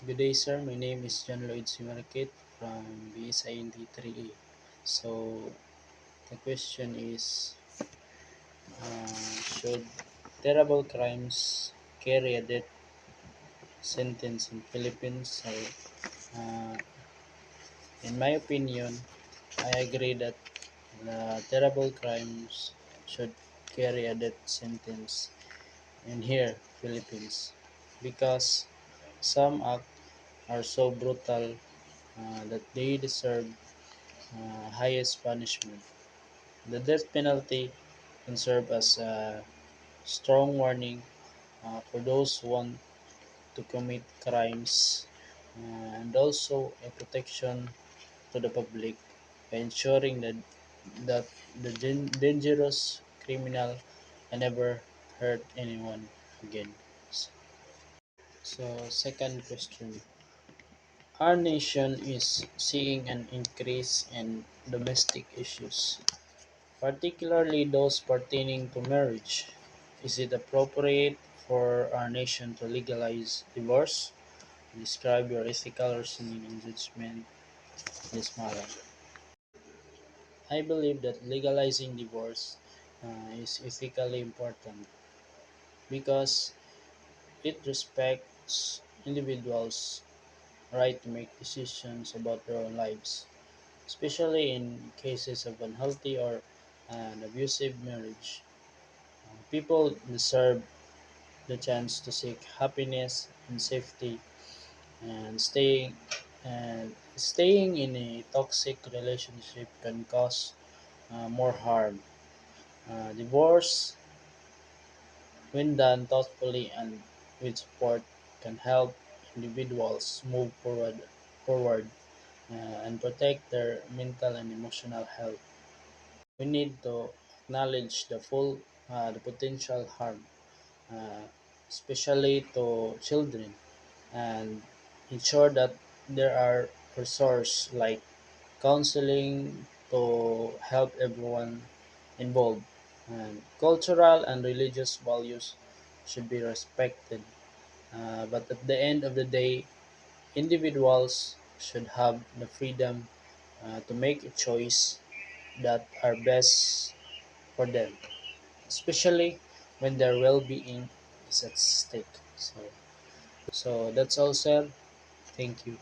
Good day, sir. My name is John Lloyd Simarakit from BSIND 3A. So, the question is should terrible crimes carry a death sentence in Philippines? So, uh, in my opinion, I agree that terrible crimes should carry a death sentence in here, Philippines, because some acts are so brutal that they deserve highest punishment. The death penalty can serve as a strong warning for those who want to commit crimes and also a protection to the public by ensuring that the dangerous criminal can never hurt anyone again. So, second question. Our nation is seeing an increase in domestic issues, particularly those pertaining to marriage. Is it appropriate for our nation to legalize divorce? Describe your ethical reasoning and judgment in this matter. I believe that legalizing divorce is ethically important because it respects individuals' right to make decisions about their own lives, especially in cases of unhealthy or an abusive marriage. People deserve the chance to seek happiness and safety, and staying in a toxic relationship can cause more harm. Divorce, when done thoughtfully and with support, can help individuals move forward and protect their mental and emotional health. We need to acknowledge the potential harm, uh, especially to children, and ensure that there are resources like counseling to help everyone involved. And cultural and religious values should be respected. But at the end of the day, individuals should have the freedom to make a choice that are best for them, especially when their well-being is at stake. So that's all, sir. Thank you.